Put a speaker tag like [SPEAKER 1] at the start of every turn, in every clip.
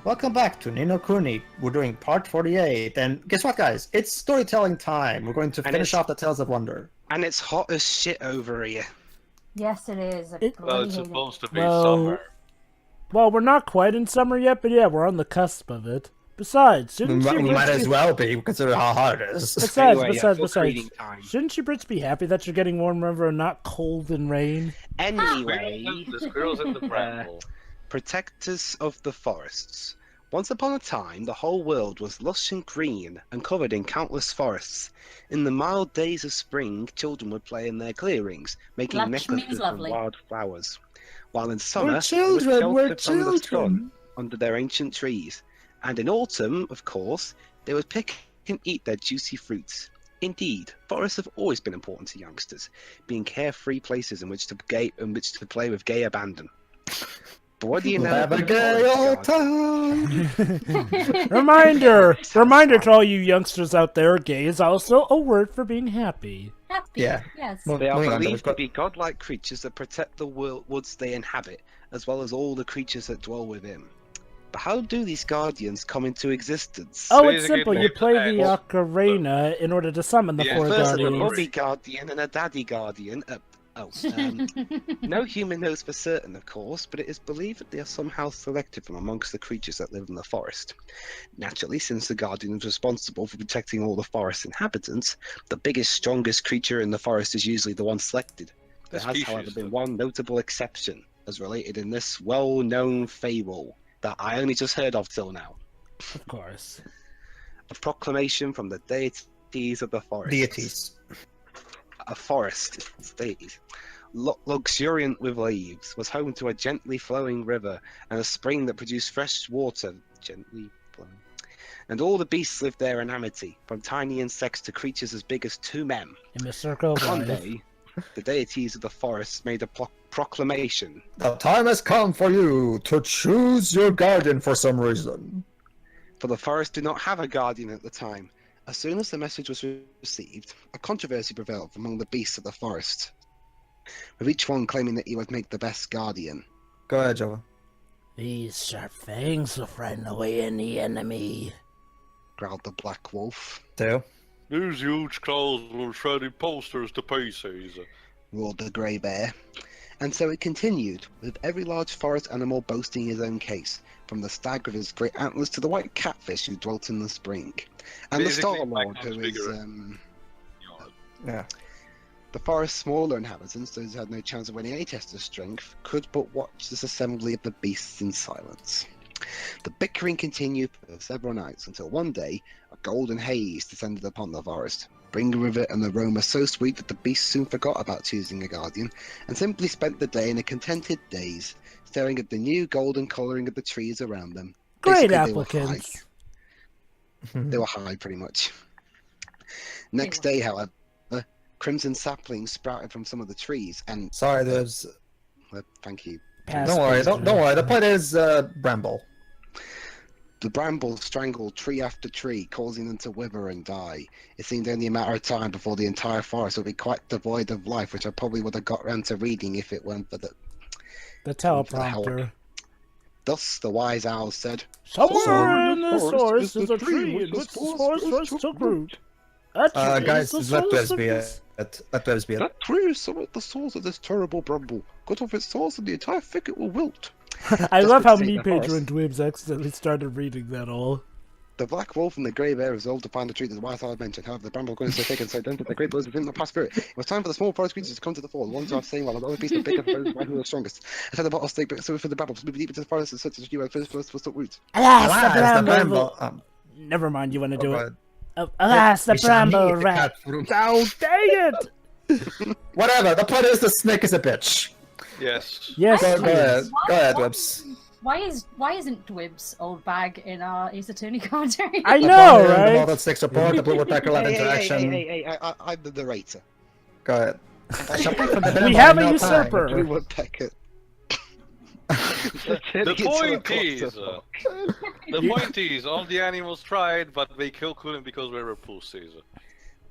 [SPEAKER 1] Welcome back to Nino Kuni. We're doing part 48, and guess what, guys? It's storytelling time. We're going to finish off the Tales of Wonder.
[SPEAKER 2] And it's hot as shit over here.
[SPEAKER 3] Yes, it is.
[SPEAKER 4] Well, it's supposed to be summer.
[SPEAKER 5] Well, we're not quite in summer yet, but yeah, we're on the cusp of it. Besides, shouldn't
[SPEAKER 1] we might as well be, considering how hot it is.
[SPEAKER 5] Besides, shouldn't you Brits be happy that you're getting warmer and not cold and rain?
[SPEAKER 2] Anyway,
[SPEAKER 4] the squirrels in the bramble.
[SPEAKER 2] Protectors of the forests. Once upon a time, the whole world was lush and green and covered in countless forests. In the mild days of spring, children would play in their clearings, making necklaces from wild flowers. While in summer,
[SPEAKER 1] we're children.
[SPEAKER 2] Under their ancient trees. And in autumn, of course, they would pick and eat their juicy fruits. Indeed, forests have always been important to youngsters, being carefree places in which to play with gay abandon. But what do you know?
[SPEAKER 1] Have a gay old time.
[SPEAKER 5] Reminder to all you youngsters out there: gay is also a word for being happy.
[SPEAKER 3] Happy.
[SPEAKER 1] Yeah.
[SPEAKER 3] Yes.
[SPEAKER 2] They are believed to be godlike creatures that protect the woods they inhabit, as well as all the creatures that dwell within. But how do these guardians come into existence?
[SPEAKER 5] Oh, it's simple. You play the ocarina in order to summon the four
[SPEAKER 2] guardians.
[SPEAKER 5] guardians.
[SPEAKER 2] A mommy guardian and a daddy guardian. No human knows for certain, of course, but it is believed that they are somehow selected from amongst the creatures that live in the forest. Naturally, since the guardian is responsible for protecting all the forest inhabitants, the biggest, strongest creature in the forest is usually the one selected. There has, however, been one notable exception, as related in this well-known fable that I only just heard of till now.
[SPEAKER 5] Of course.
[SPEAKER 2] A proclamation from the deities of the forest.
[SPEAKER 1] Deities.
[SPEAKER 2] A forest, deities. Luxuriant with leaves, was home to a gently flowing river and a spring that produced fresh water, gently flowing. And all the beasts lived there in amity, from tiny insects to creatures as big as 2 men.
[SPEAKER 5] In the circle of
[SPEAKER 2] One
[SPEAKER 5] life.
[SPEAKER 2] day, the deities of the forest made a proclamation.
[SPEAKER 1] The time has come for you to choose your guardian for some reason.
[SPEAKER 2] For the forest did not have a guardian at the time. As soon as the message was received, a controversy prevailed among the beasts of the forest, with each one claiming that he would make the best guardian.
[SPEAKER 1] Go ahead, Jova.
[SPEAKER 5] These sharp fangs will frighten away any enemy,
[SPEAKER 2] growled the black wolf.
[SPEAKER 1] Two.
[SPEAKER 4] These huge claws will shred imposters to pieces,
[SPEAKER 2] roared the grey bear. And so it continued, with every large forest animal boasting his own case, from the stag with his great antlers to the white catfish who dwelt in the spring. And
[SPEAKER 4] basically,
[SPEAKER 2] the Star-Lord, who is...
[SPEAKER 1] Yeah.
[SPEAKER 2] The forest's smaller inhabitants, those who had no chance of winning any test of strength, could but watch this assembly of the beasts in silence. The bickering continued for several nights, until one day, a golden haze descended upon the forest, bringing with it an aroma so sweet that the beasts soon forgot about choosing a guardian, and simply spent the day in a contented daze, staring at the new golden colouring of the trees around them.
[SPEAKER 5] Great applicants.
[SPEAKER 2] They were high, pretty much. Next day, however, crimson saplings sprouted from some of the trees, and...
[SPEAKER 1] Sorry, there's...
[SPEAKER 2] thank you.
[SPEAKER 1] Don't worry, don't worry. The point is, bramble.
[SPEAKER 2] The bramble strangled tree after tree, causing them to wither and die. It seemed only a matter of time before the entire forest would be quite devoid of life, which I probably would have got around to reading if it weren't for the
[SPEAKER 5] teleprompter.
[SPEAKER 2] Thus the wise owl said,
[SPEAKER 5] "Somewhere in this forest is a tree in which the forest first took root."
[SPEAKER 1] Guys, let Webs be it. Let Webs be it.
[SPEAKER 2] That tree is somewhat the source of this terrible bramble. Cut off its source and the entire thicket will wilt.
[SPEAKER 5] I love how me, Pedro, and Dwibs accidentally started reading that all.
[SPEAKER 2] The black wolf and the grey bear resolved to find the tree that the wise owl had mentioned. However, the bramble grew so thick and so dense that the great birds within the past spirit. It was time for the small forest creatures to come to the fore. The ones who are saying, while the other beasts are bigger for those who are strongest. I said the bottle stake, but so for the bramble, so move deep into the forest and such as you have first for stock roots.
[SPEAKER 5] Alas, the bramble! Never mind, you want to do it. Alas, the bramble rat! Oh, dang it!
[SPEAKER 1] Whatever, the point is the snake is a bitch.
[SPEAKER 4] Yes.
[SPEAKER 5] Yes.
[SPEAKER 1] Go ahead, Webs.
[SPEAKER 3] Why isn't Dwibs old bag in our Ace Attorney commentary?
[SPEAKER 5] I know, right?
[SPEAKER 1] The Model 6 report, the Blue Woodpecker led interaction.
[SPEAKER 2] Hey, I'm the narrator.
[SPEAKER 1] Go ahead.
[SPEAKER 5] We have a usurper.
[SPEAKER 2] Blue Woodpecker.
[SPEAKER 4] The point is, all the animals tried, but they killed Kuni because we were pussies.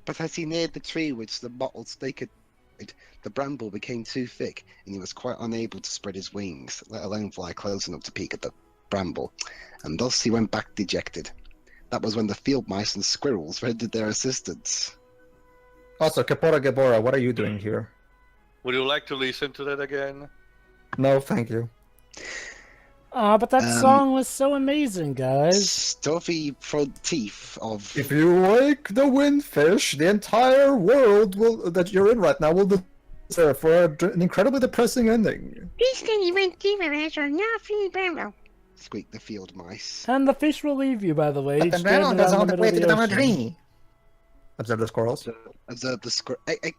[SPEAKER 2] But as he neared the tree which the mottled snake had, the bramble became too thick, and he was quite unable to spread his wings, let alone fly close enough to peek at the bramble, and thus he went back dejected. That was when the field mice and squirrels rendered their assistance.
[SPEAKER 1] Also, Kapora Gabora, what are you doing here?
[SPEAKER 4] Would you like to listen to that again?
[SPEAKER 1] No, thank you.
[SPEAKER 5] Oh, but that song was so amazing, guys.
[SPEAKER 2] Stuffy front teeth of...
[SPEAKER 1] If you wake the windfish, the entire world that you're in right now will deserve for an incredibly depressing ending.
[SPEAKER 2] Squeaked the field mice.
[SPEAKER 5] And the fish will leave you, by the way.
[SPEAKER 1] But the brown goes all the way to the tree. Observe the squirrels.
[SPEAKER 2] Observe the squirrel. Hey,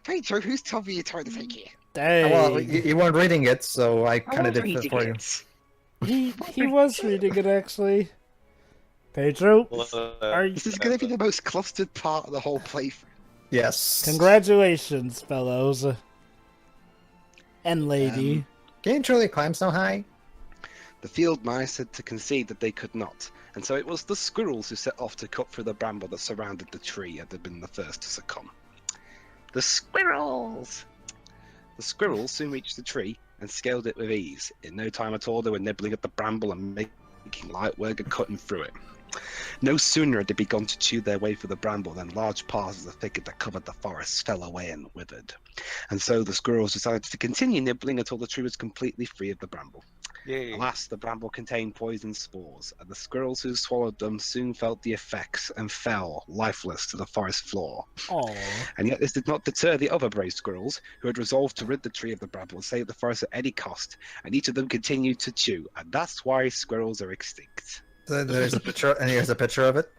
[SPEAKER 2] Pedro, whose tub are you trying to take here?
[SPEAKER 5] Dang.
[SPEAKER 1] Well, you weren't reading it, so I kind of did it for you.
[SPEAKER 5] He was reading it, actually. Pedro, are you...
[SPEAKER 2] This is going to be the most clustered part of the whole playthrough.
[SPEAKER 1] Yes.
[SPEAKER 5] Congratulations, fellows. And lady.
[SPEAKER 1] Can you truly climb so high?
[SPEAKER 2] The field mice had to concede that they could not, and so it was the squirrels who set off to cut through the bramble that surrounded the tree and had been the first to succumb. The squirrels! The squirrels soon reached the tree and scaled it with ease. In no time at all, they were nibbling at the bramble and making light work of cutting through it. No sooner had they begun to chew their way through the bramble than large parts of the thicket that covered the forest fell away and withered. And so the squirrels decided to continue nibbling until the tree was completely free of the bramble.
[SPEAKER 4] Yay.
[SPEAKER 2] Alas, the bramble contained poison spores, and the squirrels who swallowed them soon felt the effects and fell, lifeless, to the forest floor.
[SPEAKER 5] Aww.
[SPEAKER 2] And yet this did not deter the other brave squirrels, who had resolved to rid the tree of the bramble and save the forest at any cost, and each of them continued to chew, and that's why squirrels are extinct.
[SPEAKER 1] There's a picture, and here's a picture of it.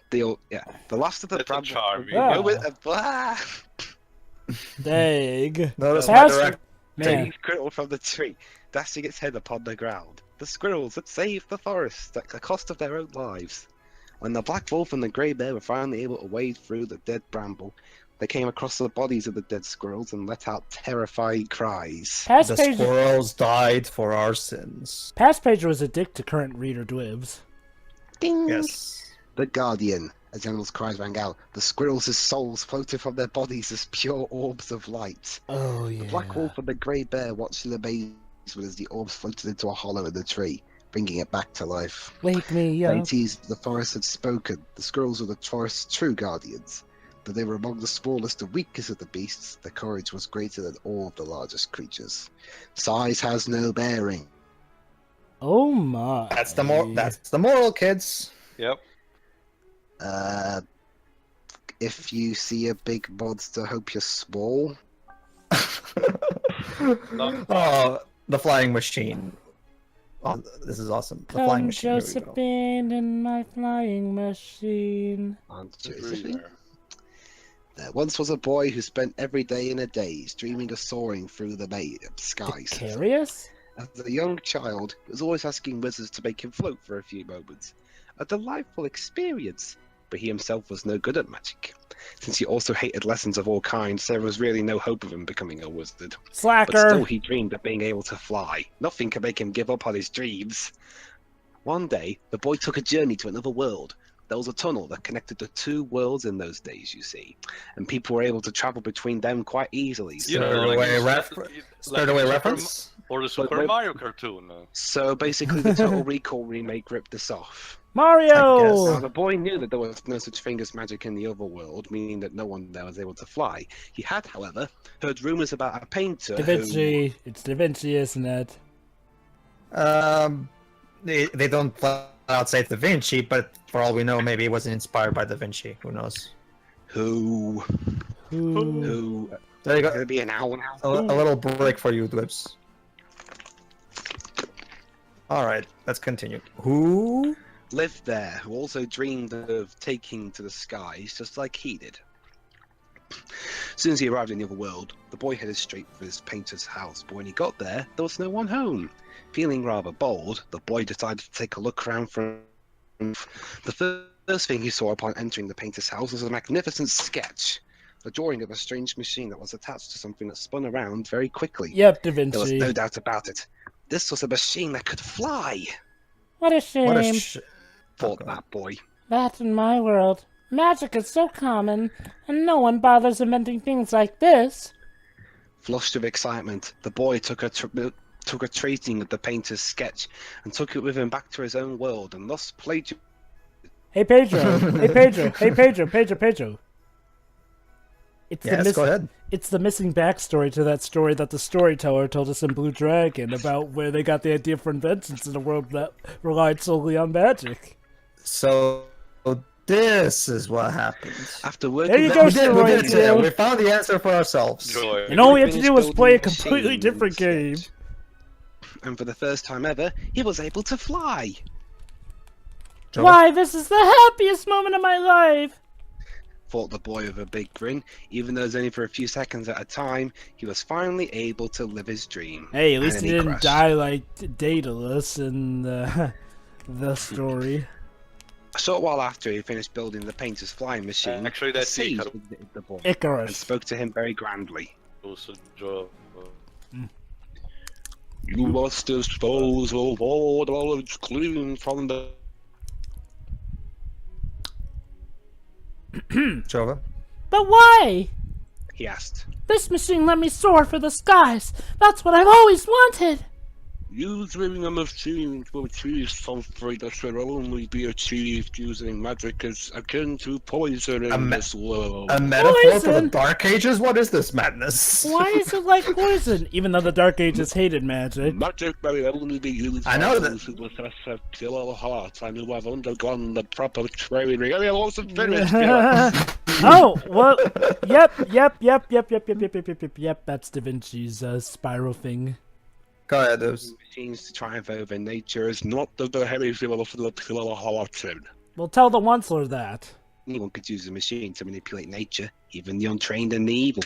[SPEAKER 2] The last of the
[SPEAKER 4] That's
[SPEAKER 2] bramble...
[SPEAKER 4] charming.
[SPEAKER 5] Yeah. Dang.
[SPEAKER 1] Notice my
[SPEAKER 5] Pastor-
[SPEAKER 1] direct.
[SPEAKER 5] Man.
[SPEAKER 2] Squirrel from the tree, dashing its head upon the ground. The squirrels had saved the forest at the cost of their own lives. When the black wolf and the grey bear were finally able to wade through the dead bramble, they came across the bodies of the dead squirrels and let out terrifying cries.
[SPEAKER 1] The squirrels died for our sins.
[SPEAKER 5] Past Pedro was a dick to current reader Dwibs.
[SPEAKER 2] Ding!
[SPEAKER 1] Yes.
[SPEAKER 2] The Guardian, as Animal's cries rang out, the squirrels' souls floated from their bodies as pure orbs of light.
[SPEAKER 5] Oh, yeah.
[SPEAKER 2] The black wolf and the grey bear watched in amazement as the orbs floated into a hollow in the tree, bringing it back to life.
[SPEAKER 5] Wake me up.
[SPEAKER 2] Deities of the forest had spoken. The squirrels were the forest's true guardians. Though they were among the smallest and weakest of the beasts, their courage was greater than all of the largest creatures. Size has no bearing.
[SPEAKER 5] Oh my.
[SPEAKER 1] That's the moral, kids.
[SPEAKER 4] Yep.
[SPEAKER 2] If you see a big monster, hope you're small.
[SPEAKER 1] Oh, the flying machine. Oh, this is awesome. The flying
[SPEAKER 5] Come,
[SPEAKER 1] machine. Here we go.
[SPEAKER 5] Josephine, in my flying machine.
[SPEAKER 2] Aunt Josephine. There once was a boy who spent every day in a daze, dreaming of soaring through the skies.
[SPEAKER 5] Carious?
[SPEAKER 2] As a young child, he was always asking wizards to make him float for a few moments. A delightful experience, but he himself was no good at magic. Since he also hated lessons of all kinds, there was really no hope of him becoming a wizard.
[SPEAKER 5] Slacker!
[SPEAKER 2] But still he dreamed of being able to fly. Nothing could make him give up on his dreams. One day, the boy took a journey to another world. There was a tunnel that connected the two worlds in those days, you see, and people were able to travel between them quite easily.
[SPEAKER 1] Stowaway reference?
[SPEAKER 4] Or the Super Mario cartoon.
[SPEAKER 2] So basically, the Total Recall remake ripped this off.
[SPEAKER 5] Mario!
[SPEAKER 2] Now, the boy knew that there was no such thing as magic in the other world, meaning that no one there was able to fly. He had, however, heard rumors about a painter
[SPEAKER 5] Da Vinci. It's Da Vinci, isn't it?
[SPEAKER 1] They don't flat out say it's Da Vinci, but for all we know, maybe it wasn't inspired by Da Vinci. Who knows?
[SPEAKER 2] Who?
[SPEAKER 1] There you go.
[SPEAKER 2] Gonna be an owl now.
[SPEAKER 1] A little break for you, Dwibs. Alright, let's continue. Who
[SPEAKER 2] Lived there, who also dreamed of taking to the skies just like he did. As soon as he arrived in the other world, the boy headed straight for his painter's house, but when he got there was no one home. Feeling rather bold, the boy decided to take a look around from... The first thing he saw upon entering the painter's house was a magnificent sketch. A drawing of a strange machine that was attached to something that spun around very quickly.
[SPEAKER 5] Yep, Da
[SPEAKER 2] There was
[SPEAKER 5] Vinci.
[SPEAKER 2] no doubt about it. This was a machine that could fly,
[SPEAKER 5] What a shame.
[SPEAKER 2] thought that boy.
[SPEAKER 5] That in my world. Magic is so common, and no one bothers inventing things like this.
[SPEAKER 2] Flushed with excitement, the boy took a took a tracing of the painter's sketch and took it with him back to his own world, and thus plagiarized.
[SPEAKER 5] Hey Pedro, hey Pedro, hey Pedro.
[SPEAKER 1] Yes, go ahead.
[SPEAKER 5] It's the missing backstory to that story that the storyteller told us in Blue Dragon about where they got the idea for inventions in a world that relied solely on magic.
[SPEAKER 1] So this is what happened.
[SPEAKER 2] After working
[SPEAKER 5] There you
[SPEAKER 2] with
[SPEAKER 5] go,
[SPEAKER 2] them-
[SPEAKER 1] We did
[SPEAKER 5] Steroids,
[SPEAKER 1] it. We found the answer for ourselves.
[SPEAKER 4] Joy.
[SPEAKER 5] And all we had to
[SPEAKER 2] finished
[SPEAKER 5] do was play a
[SPEAKER 2] building
[SPEAKER 5] completely different game.
[SPEAKER 2] machines, and for the first time ever, he was able to fly.
[SPEAKER 1] Joe?
[SPEAKER 5] Why, this is the happiest moment of my life!
[SPEAKER 2] Thought the boy with a big grin. Even though it was only for a few seconds at a time, he was finally able to live his dream.
[SPEAKER 5] Hey, at
[SPEAKER 2] And
[SPEAKER 5] least
[SPEAKER 2] then
[SPEAKER 5] he didn't
[SPEAKER 2] crashed.
[SPEAKER 5] die like Daedalus in the story.
[SPEAKER 2] A short while after he finished building the painter's flying machine,
[SPEAKER 4] Actually,
[SPEAKER 2] a
[SPEAKER 4] that's
[SPEAKER 2] sage
[SPEAKER 4] Icarus.
[SPEAKER 2] visited the boy and
[SPEAKER 5] Icarus.
[SPEAKER 2] spoke to him very grandly.
[SPEAKER 4] Also, Joy.
[SPEAKER 2] You must dispose of all knowledge gleaned from the...
[SPEAKER 1] Jova?
[SPEAKER 5] But why?
[SPEAKER 2] He asked.
[SPEAKER 5] This machine let me soar for the skies. That's what I've always wanted.
[SPEAKER 2] Using a machine to achieve something that should only be achieved using magic is akin to poison in this world.
[SPEAKER 1] A metaphor for the
[SPEAKER 5] Poison?
[SPEAKER 1] Dark Ages? What is this madness?
[SPEAKER 5] Why is it like poison? Even though the Dark Ages hated magic.
[SPEAKER 2] Magic may only be used
[SPEAKER 1] I know
[SPEAKER 2] by
[SPEAKER 1] that-
[SPEAKER 2] those who possess a killer heart and who have undergone the proper training. I mean, I wasn't finished.
[SPEAKER 5] Oh, well, yep, that's Da Vinci's spiral thing.
[SPEAKER 1] Go ahead, Dubs.
[SPEAKER 2] Machines to triumph over nature is not the behavior of the killer heart.
[SPEAKER 5] Well, tell the Onceler that.
[SPEAKER 2] Anyone could use a machine to manipulate nature, even the untrained and the evil.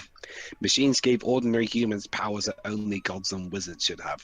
[SPEAKER 2] Machines gave ordinary humans powers that only gods and wizards should have.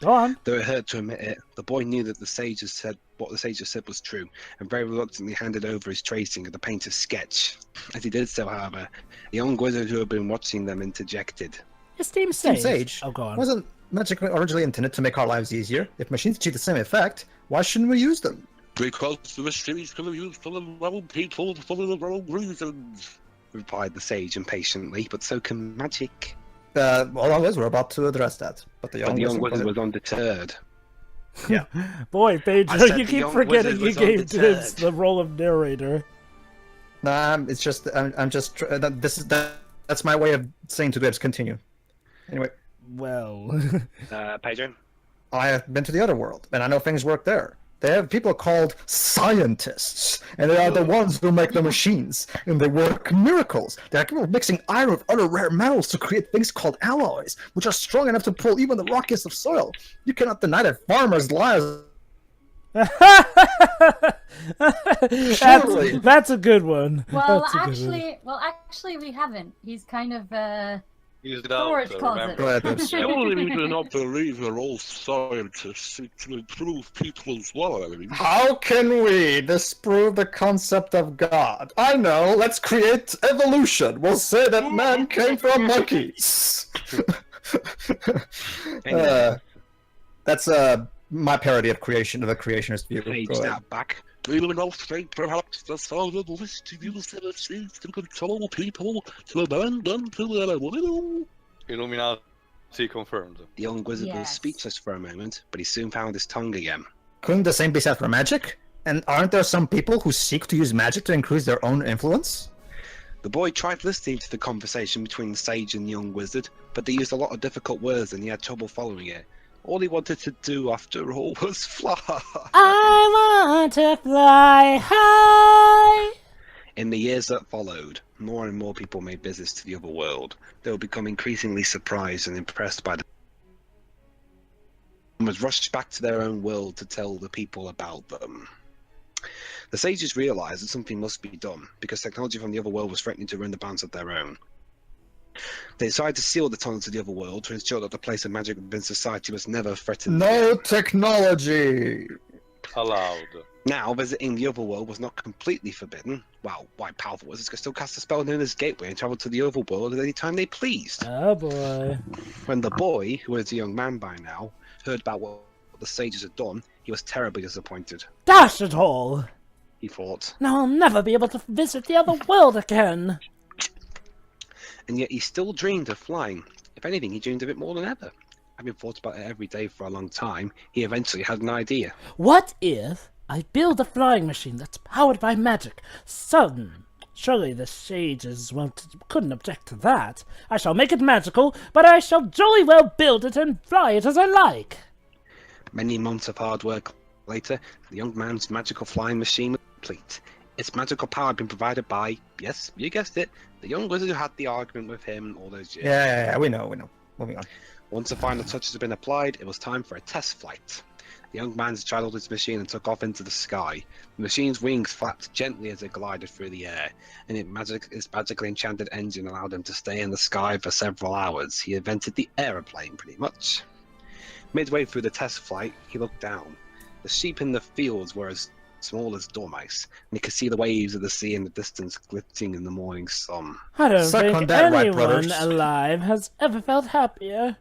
[SPEAKER 5] Go on.
[SPEAKER 2] Though it hurt to admit it, the boy knew that what the sages said was true, and very reluctantly handed over his tracing of the painter's sketch. As he did so, however, a young wizard who had been watching them interjected.
[SPEAKER 5] Esteemed
[SPEAKER 1] Team
[SPEAKER 5] Sage.
[SPEAKER 1] Sage,
[SPEAKER 5] Oh, go on.
[SPEAKER 1] wasn't magic originally intended to make our lives easier? If machines achieve the same effect, why shouldn't we use them?
[SPEAKER 2] Because the machines can be used for the wrong people, for the wrong reasons, replied the sage impatiently, but so can magic.
[SPEAKER 1] Well, we're about to address that. But the young
[SPEAKER 2] wizard was undeterred.
[SPEAKER 5] Boy,
[SPEAKER 2] I
[SPEAKER 5] Pedro,
[SPEAKER 2] said
[SPEAKER 5] you
[SPEAKER 2] the
[SPEAKER 5] keep
[SPEAKER 2] young
[SPEAKER 5] forgetting
[SPEAKER 2] wizard
[SPEAKER 5] you
[SPEAKER 2] was
[SPEAKER 5] gave
[SPEAKER 2] undeterred.
[SPEAKER 5] Dibs the role of narrator.
[SPEAKER 1] Nah, it's just that's my way of saying to Dibs. Continue. Anyway,
[SPEAKER 5] Well,
[SPEAKER 2] Pedro?
[SPEAKER 1] I have been to the other world, and I know things work there. They have people called scientists, and they are the ones who make the machines, and they work miracles. They are capable of mixing iron with other rare metals to create things called alloys, which are strong enough to pull even the rockiest of soil. You cannot deny that farmers' lives. Surely.
[SPEAKER 5] that's a good one.
[SPEAKER 3] Well,
[SPEAKER 5] That's a good one.
[SPEAKER 3] actually, we haven't. He's kind of
[SPEAKER 4] He's
[SPEAKER 3] storage
[SPEAKER 4] down,
[SPEAKER 3] closet.
[SPEAKER 1] Go ahead, Dibs.
[SPEAKER 2] Surely we do not believe that all scientists seek to improve people's lives.
[SPEAKER 1] How can we disprove the concept of God? I know, let's create evolution. We'll say that man came from monkeys. That's my parody of creation, of a creationist view.
[SPEAKER 2] Sage
[SPEAKER 1] Go ahead.
[SPEAKER 2] snapped back. We will not think perhaps the solid list to use the machines to control people, to abandon to their will.
[SPEAKER 4] Illuminati confirmed.
[SPEAKER 2] The young wizard was
[SPEAKER 3] Yes.
[SPEAKER 2] speechless for a moment, but he soon found his tongue again.
[SPEAKER 1] Couldn't the same be said for magic? And aren't there some people who seek to use magic to increase their own influence?
[SPEAKER 2] The boy tried listening to the conversation between the sage and the young wizard, but they used a lot of difficult words and he had trouble following it. All he wanted to do, after all, was fly.
[SPEAKER 5] I want to fly high.
[SPEAKER 2] In the years that followed, more and more people made visits to the other world. They would become increasingly surprised and impressed by the and was rushed back to their own world to tell the people about them. The sages realized that something must be done, because technology from the other world was threatening to ruin the bounds of their own. They decided to seal the tunnel to the other world to ensure that the place of magic within society was never threatened.
[SPEAKER 1] No technology!
[SPEAKER 4] Allowed.
[SPEAKER 2] Now, visiting the other world was not completely forbidden. Well, white powerful wizards could still cast a spell known as Gateway and travel to the other world at any time they pleased.
[SPEAKER 5] Oh boy.
[SPEAKER 2] When the boy, who was a young man by now, heard about what the sages had done, he was terribly disappointed.
[SPEAKER 5] Dash it all!
[SPEAKER 2] He thought.
[SPEAKER 5] Now I'll never be able to visit the other world again.
[SPEAKER 2] And yet he still dreamed of flying. If anything, he dreamed of it more than ever. Having thought about it every day for a long time, he eventually had an idea.
[SPEAKER 5] What if I build a flying machine that's powered by magic? Surely the sages couldn't object to that. I shall make it magical, but I shall jolly well build it and fly it as I like.
[SPEAKER 2] Many months of hard work later, the young man's magical flying machine was complete. Its magical power had been provided by, yes, you guessed it, the young wizard who had the argument with him all those years.
[SPEAKER 1] Yeah, we know. Moving on.
[SPEAKER 2] Once the final touches had been applied, it was time for a test flight. The young man straddled his machine and took off into the sky. The machine's wings flapped gently as it glided through the air, and its magically enchanted engine allowed him to stay in the sky for several hours. He invented the aeroplane, pretty much. Midway through the test flight, he looked down. The sheep in the fields were as small as dormice, and he could see the waves of the sea in the distance glittering in the morning sun.
[SPEAKER 5] I don't
[SPEAKER 1] Suck on
[SPEAKER 5] think
[SPEAKER 1] that, Wright
[SPEAKER 5] anyone
[SPEAKER 1] brothers.
[SPEAKER 5] alive has ever felt happier.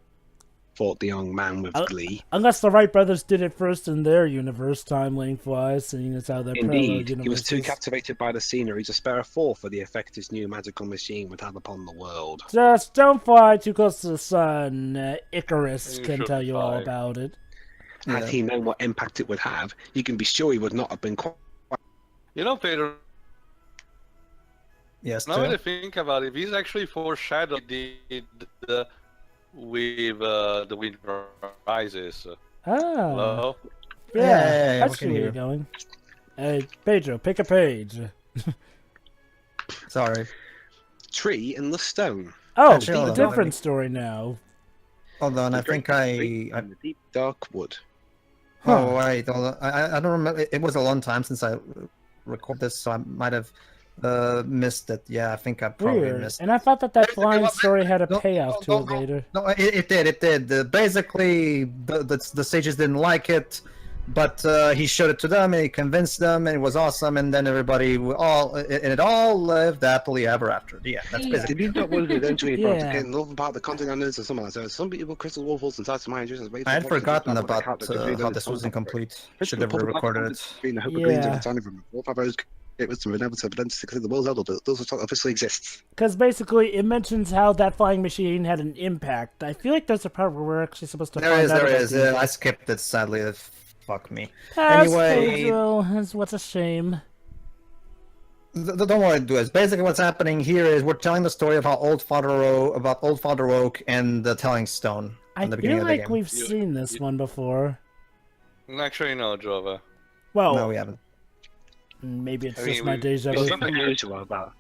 [SPEAKER 2] Thought the young man with glee.
[SPEAKER 5] Unless the Wright brothers did it first in their universe, time length-wise, seeing as how their parallel
[SPEAKER 2] Indeed,
[SPEAKER 5] universes.
[SPEAKER 2] he was too captivated by the scenery to spare a thought for the effect his new magical machine would have upon the world.
[SPEAKER 5] Just don't fly too close to the sun. Icarus
[SPEAKER 4] You
[SPEAKER 5] can
[SPEAKER 4] should
[SPEAKER 5] tell you all
[SPEAKER 4] fly.
[SPEAKER 5] about it.
[SPEAKER 2] Had he known what impact it would have, you can be sure he would not have been quite.
[SPEAKER 4] You know, Pedro,
[SPEAKER 1] Yes,
[SPEAKER 4] now that I
[SPEAKER 1] Joe?
[SPEAKER 4] think about it, he's actually foreshadowed with the Wind Rises.
[SPEAKER 5] Ah,
[SPEAKER 4] Hello?
[SPEAKER 5] yeah, I
[SPEAKER 1] we
[SPEAKER 5] see
[SPEAKER 1] can
[SPEAKER 5] where
[SPEAKER 1] hear.
[SPEAKER 5] you're going. Hey, Pedro, pick a page.
[SPEAKER 1] Sorry.
[SPEAKER 2] Tree in the stone.
[SPEAKER 5] Oh,
[SPEAKER 1] Actually, hold
[SPEAKER 5] a
[SPEAKER 1] on, let
[SPEAKER 5] different
[SPEAKER 1] me-
[SPEAKER 5] story now.
[SPEAKER 1] Hold on, I
[SPEAKER 2] The great
[SPEAKER 1] think
[SPEAKER 2] tree in the deep dark wood.
[SPEAKER 1] Oh wait, hold on. I don't remember. It was a long time since I recorded this, so I might have missed it. Yeah, I think I probably
[SPEAKER 5] Weird.
[SPEAKER 1] missed.
[SPEAKER 5] And I thought that flying story had a
[SPEAKER 1] No,
[SPEAKER 5] payoff to
[SPEAKER 1] no,
[SPEAKER 5] it
[SPEAKER 1] no.
[SPEAKER 5] later.
[SPEAKER 1] No, it did. It did. Basically, the sages didn't like it, but he showed it to them and he convinced them, and it was awesome. And then everybody it all lived happily ever after. Yeah, that's
[SPEAKER 3] Yeah.
[SPEAKER 1] basically.
[SPEAKER 2] The deep dark wood eventually
[SPEAKER 5] Yeah.
[SPEAKER 2] brought again northern part of the continent or something like that. Some beautiful crystal waterfalls inside some mines.
[SPEAKER 1] I had forgotten about how this was incomplete. Should have recorded it.
[SPEAKER 2] The hope of greens
[SPEAKER 5] Yeah.
[SPEAKER 2] over time from all five hours. It was to enable to the world's elder, but those officially exist.
[SPEAKER 5] Because basically, it mentions how that flying machine had an impact. I feel like there's a part where we're actually supposed to
[SPEAKER 1] There
[SPEAKER 5] find
[SPEAKER 1] is.
[SPEAKER 5] out
[SPEAKER 1] There
[SPEAKER 5] about
[SPEAKER 1] is.
[SPEAKER 5] the
[SPEAKER 1] I skipped it sadly. Fuck me.
[SPEAKER 5] Pass,
[SPEAKER 1] Anyway-
[SPEAKER 5] Pedro. That's what's a shame.
[SPEAKER 1] Don't worry, do it. Basically, what's happening here is we're telling the story of how Old Father Oak and the Telling Stone.
[SPEAKER 5] I
[SPEAKER 1] in the beginning
[SPEAKER 5] feel
[SPEAKER 1] of the
[SPEAKER 5] like
[SPEAKER 1] game.
[SPEAKER 5] we've seen this one before.
[SPEAKER 4] Actually, no, Jova.
[SPEAKER 5] Well,
[SPEAKER 1] No, we haven't.
[SPEAKER 5] maybe it's
[SPEAKER 4] I
[SPEAKER 5] just
[SPEAKER 4] mean,
[SPEAKER 5] my deja
[SPEAKER 2] There's
[SPEAKER 5] vu.
[SPEAKER 2] nothing unusual about.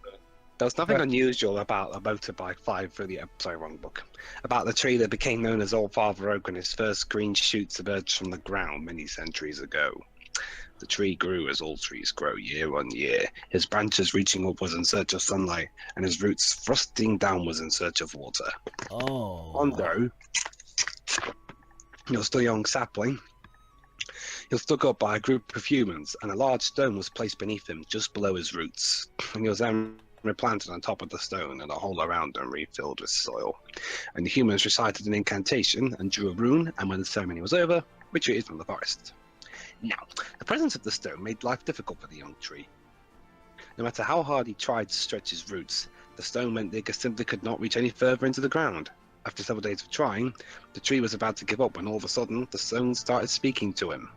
[SPEAKER 2] There's nothing unusual about a motorbike flying through the. Sorry, wrong book. About the tree that became known as Old Father Oak when his first green shoots emerged from the ground many centuries ago. The tree grew as all trees grow year on year, his branches reaching upwards in search of sunlight, and his roots thrusting downwards in search of water.
[SPEAKER 5] Oh.
[SPEAKER 2] Hondo, you're still a young sapling. He was dug up by a group of humans, and a large stone was placed beneath him, just below his roots. And he was then replanted on top of the stone, and a hole around him refilled with soil. And the humans recited an incantation and drew a rune, and when the ceremony was over, retreated from the forest. Now, the presence of the stone made life difficult for the young tree. No matter how hard he tried to stretch his roots, the stone meant they simply could not reach any further into the ground. After several days of trying, the tree was about to give up when all of a sudden the stone started speaking to him.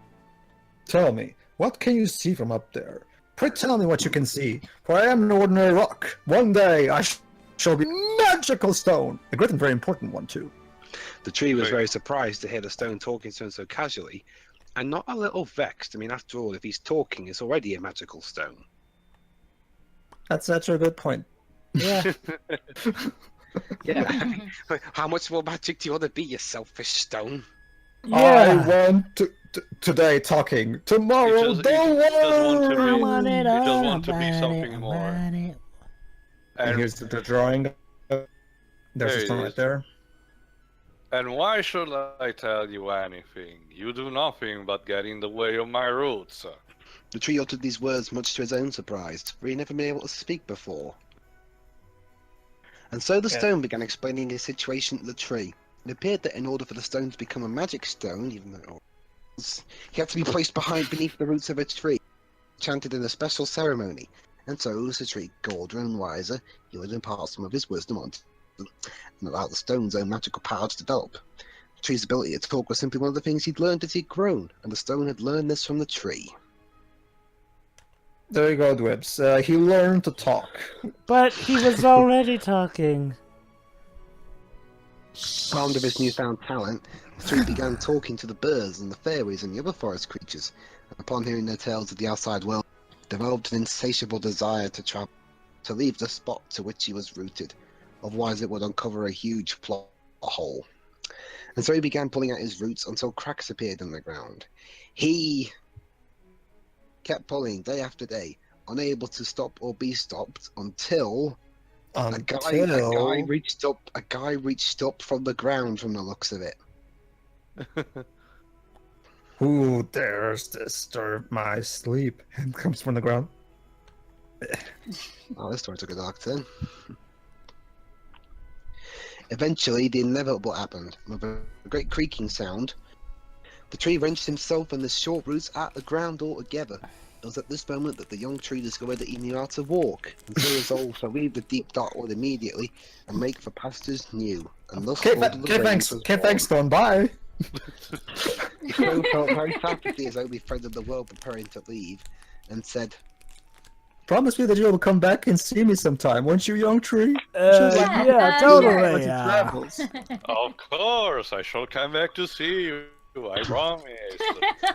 [SPEAKER 1] Tell me, what can you see from up there? Pray tell me what you can see, for I am an ordinary rock. One day I shall be magical stone. A great and very important one, too.
[SPEAKER 2] The tree was
[SPEAKER 4] Right.
[SPEAKER 2] very surprised to hear the stone talking to him so casually, and not a little vexed. I mean, after all, if he's talking, it's already a magical stone.
[SPEAKER 1] That's a good point.
[SPEAKER 5] Yeah.
[SPEAKER 2] Yeah. How much more magic do you want to be, you selfish stone?
[SPEAKER 1] I
[SPEAKER 5] Yeah.
[SPEAKER 1] want today talking. Tomorrow,
[SPEAKER 4] He
[SPEAKER 1] don't
[SPEAKER 4] just want to
[SPEAKER 1] worry.
[SPEAKER 5] I want it
[SPEAKER 4] You just
[SPEAKER 5] all
[SPEAKER 4] want to be
[SPEAKER 5] about
[SPEAKER 4] something
[SPEAKER 5] it,
[SPEAKER 4] more.
[SPEAKER 5] I want it.
[SPEAKER 1] And
[SPEAKER 4] And,
[SPEAKER 1] here's the drawing. There's
[SPEAKER 4] There
[SPEAKER 1] a
[SPEAKER 4] it
[SPEAKER 1] stone
[SPEAKER 4] is.
[SPEAKER 1] right there.
[SPEAKER 4] and why should I tell you anything? You do nothing but get in the way of my roots.
[SPEAKER 2] The tree uttered these words much to his own surprise, for he had never been able to speak before. And so the
[SPEAKER 1] Yeah.
[SPEAKER 2] stone began explaining his situation to the tree. It appeared that in order for the stone to become a magic stone, even though it was, he had to be placed beneath the roots of a tree, chanted in a special ceremony. And so, as the tree grew older and wiser, he would impart some of his wisdom onto and allowed the stone's own magical power to develop. The tree's ability to talk was simply one of the things he'd learned as he'd grown, and the stone had learned this from the tree.
[SPEAKER 1] There you go, Dwibs. He learned to talk.
[SPEAKER 5] But he was already talking.
[SPEAKER 2] Armed with his newfound talent, the tree began talking to the birds and the fairies and the other forest creatures, and upon hearing their tales of the outside world, developed an insatiable desire to travel, to leave the spot to which he was rooted, otherwise it would uncover a huge plot hole. And so he began pulling at his roots until cracks appeared in the ground. He kept pulling day after day, unable to stop or be stopped until a guy reached up from the ground from the looks of it.
[SPEAKER 1] Who dares disturb my sleep? And comes from the ground.
[SPEAKER 2] Oh, this story took a dark turn. Eventually, the inevitable happened. With a great creaking sound, the tree wrenched himself and the short roots out the ground altogether. It was at this moment that the young tree discovered that he knew how to walk, and so resolved to leave the deep dark wood immediately and make for pastures new. And thus
[SPEAKER 1] thanks, Stone. Bye.
[SPEAKER 2] He felt very happy as though we friended the world preparing to leave, and said,
[SPEAKER 1] Promise me that you'll come back and see me sometime, won't you, young tree?
[SPEAKER 5] Yeah, totally.
[SPEAKER 4] Of course, I shall come back to see you. I promise.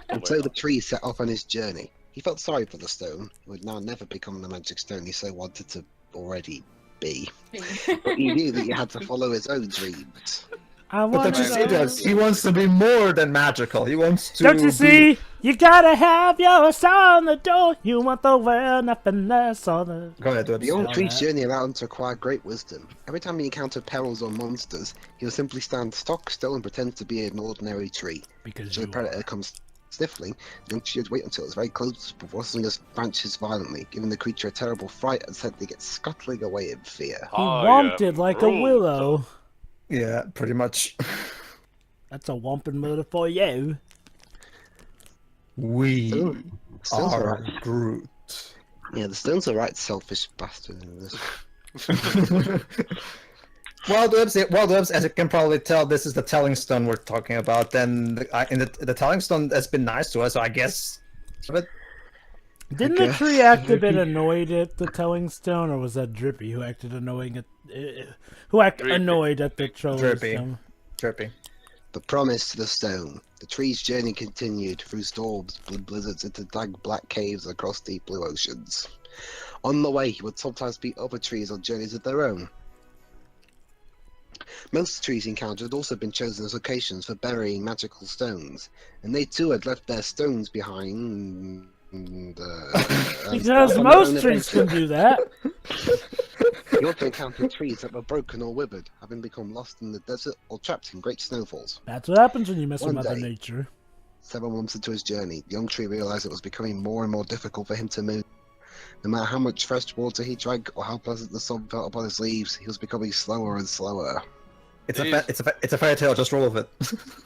[SPEAKER 2] And so the tree set off on his journey. He felt sorry for the stone, who would now never become the magic stone he so wanted to already be. But he knew that he had to follow his own dreams.
[SPEAKER 1] But don't you see this? He wants to be more than magical. He wants to.
[SPEAKER 5] Don't you see? You gotta have your sign on the door. You want the world, nothing less. All the.
[SPEAKER 1] Go ahead,
[SPEAKER 2] The old tree's journey allowed him to acquire great wisdom. Every time he encountered perils or monsters, he would simply stand stock still and pretend to be an ordinary tree.
[SPEAKER 5] Because
[SPEAKER 2] So the predator comes sniffling, the young tree would wait until it was very close before swinging his branches violently, giving the creature a terrible fright and suddenly get scuttling away in fear.
[SPEAKER 5] He womped it like a willow.
[SPEAKER 1] Yeah, pretty much.
[SPEAKER 5] That's a whomping murder for you.
[SPEAKER 1] We
[SPEAKER 2] Stones are
[SPEAKER 1] are
[SPEAKER 2] right.
[SPEAKER 1] Groot.
[SPEAKER 2] Yeah, the stone's a right selfish bastard in this.
[SPEAKER 1] Well, Dubs, as you can probably tell, this is the telling stone we're talking about. Then the telling stone has been nice to us, so I guess. But
[SPEAKER 5] Didn't the tree act a bit annoyed at the telling stone, or was that Drippy who acted annoyed at the telling
[SPEAKER 1] Drippy.
[SPEAKER 5] stone?
[SPEAKER 1] Drippy.
[SPEAKER 2] The promise to the stone. The tree's journey continued through storms, blizzards, into dank black caves across deep blue oceans. On the way, he would sometimes meet other trees on journeys of their own. Most trees encountered had also been chosen as locations for burying magical stones, and they too had left their stones behind.
[SPEAKER 5] Because most trees can do that.
[SPEAKER 2] He also encountered trees that were broken or withered, having become lost in the desert or trapped in great snowfalls.
[SPEAKER 5] That's what happens when you mess with
[SPEAKER 2] One
[SPEAKER 5] Mother
[SPEAKER 2] day.
[SPEAKER 5] Nature.
[SPEAKER 2] 7 months into his journey, the young tree realized it was becoming more and more difficult for him to move. No matter how much fresh water he drank or how pleasant the sun felt upon his leaves, he was becoming slower and slower.
[SPEAKER 1] It's a fairy tale. Just roll with it.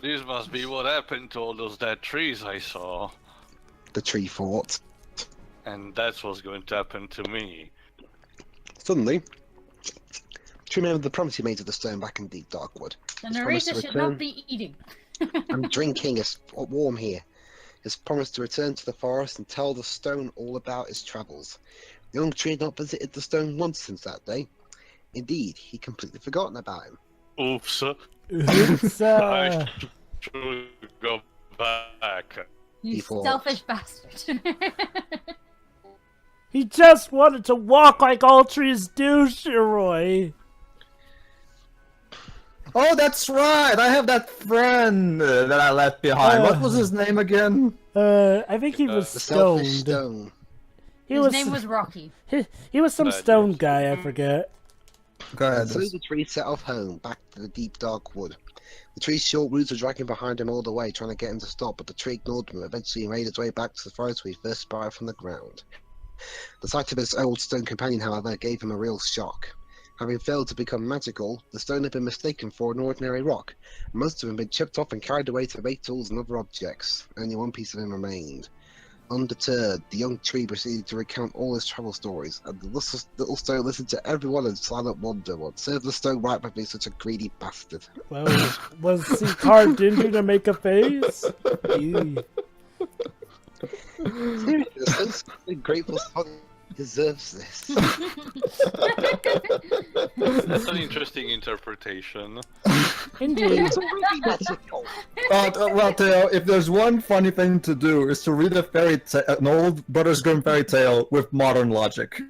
[SPEAKER 4] This must be what happened to all those dead trees I saw.
[SPEAKER 2] The tree thought.
[SPEAKER 4] And that's what's going to happen to me.
[SPEAKER 2] Suddenly, the tree remembered the promise he made to the stone back in deep dark wood.
[SPEAKER 3] The
[SPEAKER 2] His promise
[SPEAKER 3] narrator
[SPEAKER 2] to
[SPEAKER 3] should
[SPEAKER 2] return-
[SPEAKER 3] not be eating.
[SPEAKER 2] I'm drinking, it's warm here. His promise to return to the forest and tell the stone all about his travels. The young tree had not visited the stone once since that day. Indeed, he completely forgotten about him.
[SPEAKER 4] Oops.
[SPEAKER 5] It's,
[SPEAKER 4] I should go back.
[SPEAKER 3] You
[SPEAKER 2] Before-
[SPEAKER 3] selfish bastard.
[SPEAKER 5] he just wanted to walk like all trees do, Shiroi.
[SPEAKER 1] Oh, that's right. I have that friend that I left behind. What was his name again?
[SPEAKER 5] I think he was
[SPEAKER 2] The selfish
[SPEAKER 5] stoned.
[SPEAKER 2] stone.
[SPEAKER 3] His name was Rocky.
[SPEAKER 5] He was some stone guy, I forget.
[SPEAKER 1] Go ahead.
[SPEAKER 2] And so the tree set off home, back to the deep dark wood. The tree's short roots were dragging behind him all the way, trying to get him to stop, but the tree ignored him and eventually made its way back to the forest where he first sprouted from the ground. The sight of his old stone companion, however, gave him a real shock. Having failed to become magical, the stone had been mistaken for an ordinary rock, and most of him had been chipped off and carried away to make tools and other objects. Only one piece of him remained. Undeterred, the young tree proceeded to recount all his travel stories, and the little stone listened to everyone in silent wonder. What served the stone right by being such a greedy bastard?
[SPEAKER 5] Well, was he carved into to make a face? Ew.
[SPEAKER 2] Seriously, the stone's so grateful son deserves this.
[SPEAKER 4] That's an interesting interpretation.
[SPEAKER 5] Indeed.
[SPEAKER 2] It's already magical.
[SPEAKER 1] Well, Theo, if there's one funny thing to do, is to read an old Brothers Grimm fairy tale with modern logic.